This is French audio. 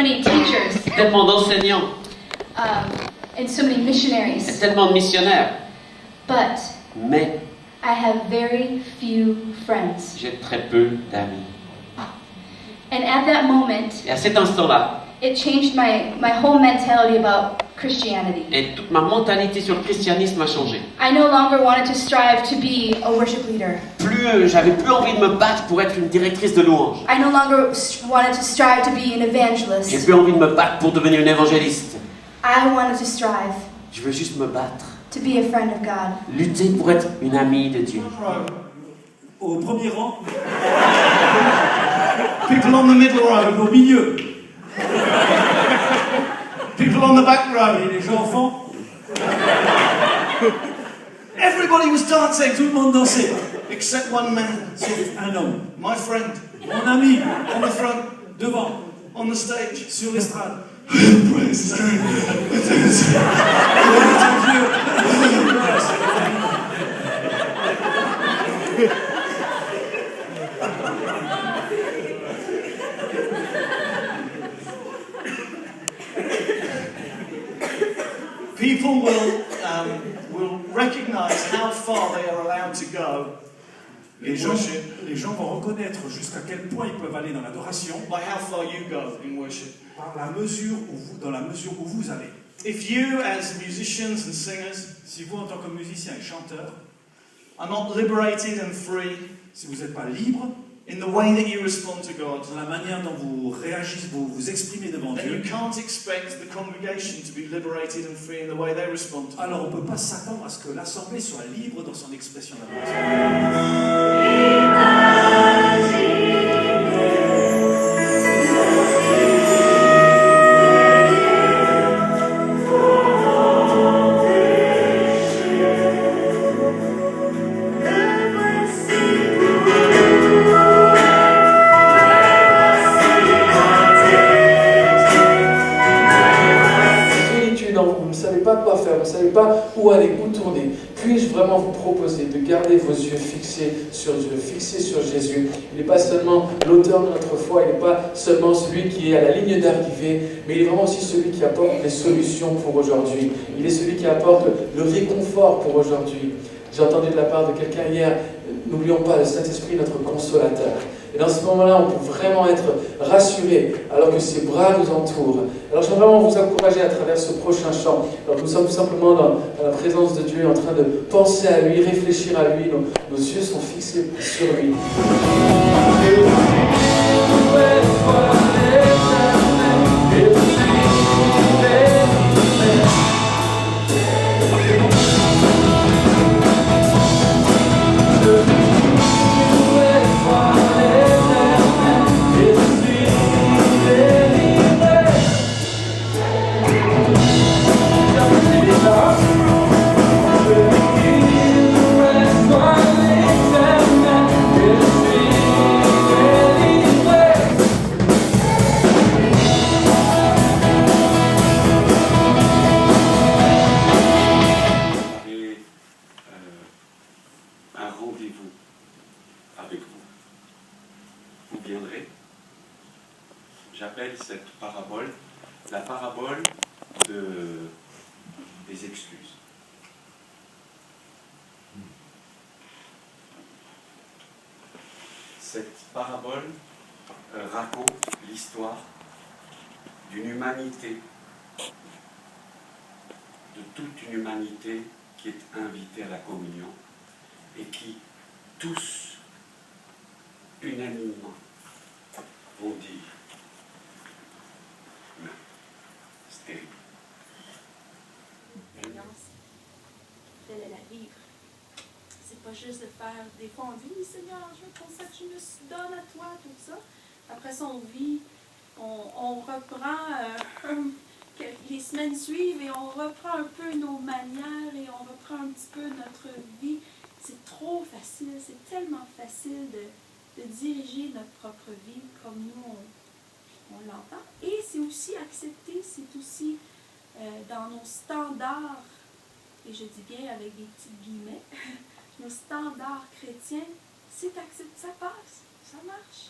many teachers, tellement d'enseignants, and so many missionaries. tellement de missionnaires. But Mais I have very few friends. j'ai très peu d'amis. And at that moment, Et à cet instant-là, it changed my whole mentality about Christianity. et toute ma mentalité sur le christianisme a changé. I no longer wanted to strive to be a worship leader. J'avais plus envie de me battre pour être une directrice de louange. I no longer wanted to strive to be an J'ai evangelist. plus envie de me battre pour devenir une évangéliste. I wanted to strive Je veux juste me battre. to be a friend of God. Lutter pour être une amie de Dieu. Au premier rang. People on the middle row, au milieu. People on the back row, et les enfants. Everybody was dancing, tout le monde dansait. Except one man, sauf un homme. My friend, mon ami, on the front, devant, on the stage, sur l'estrade. Praise People will recognize how far they are allowed to go. Les gens vont reconnaître jusqu'à quel point ils peuvent aller dans l'adoration by how far you go in worship. dans la mesure où vous allez. If you, as musicians and singers, Si vous, en tant que musicien et chanteur, are not liberated and free si vous n'êtes pas libre in the way that you respond to God, dans la manière dont vous réagissez, vous exprimez devant then you Dieu, can't expect the congregation to be liberated and free in the way they respond to God. alors on ne peut pas s'attendre à ce que l'Assemblée soit libre dans son expression d'adoration. Vous ne savez pas où aller, où tourner. Puis-je vraiment vous proposer de garder vos yeux fixés sur Dieu, fixés sur Jésus. Il n'est pas seulement l'auteur de notre foi, il n'est pas seulement celui qui est à la ligne d'arrivée, mais il est vraiment aussi celui qui apporte les solutions pour aujourd'hui. Il est celui qui apporte le réconfort pour aujourd'hui. J'ai entendu de la part de quelqu'un hier, n'oublions pas le Saint-Esprit, notre consolateur. Et dans ce moment-là, on peut vraiment être rassuré alors que ses bras nous entourent. Alors je veux vraiment vous encourager à travers ce prochain chant. Alors nous sommes tout simplement dans la présence de Dieu, en train de penser à lui, réfléchir à lui. Nos yeux sont fixés sur lui. J'appelle cette parabole la parabole des excuses. Cette parabole raconte l'histoire d'une humanité, de toute une humanité qui est invitée à la communion et qui, tous, unanimement, vont dire non, c'est terrible. Fais-le la vivre. C'est pas juste de faire, des fois on dit, oui Seigneur, je veux qu'on sache, je me donne à toi, tout ça. Après ça, on vit, on reprend, les semaines suivent et on reprend un peu nos manières et on reprend un petit peu notre vie. C'est trop facile, c'est tellement facile de diriger notre propre vie comme nous on l'entend. Et c'est aussi accepter, c'est aussi dans nos standards, et je dis bien avec des petits guillemets, nos standards chrétiens, c'est accepté, ça passe, ça marche.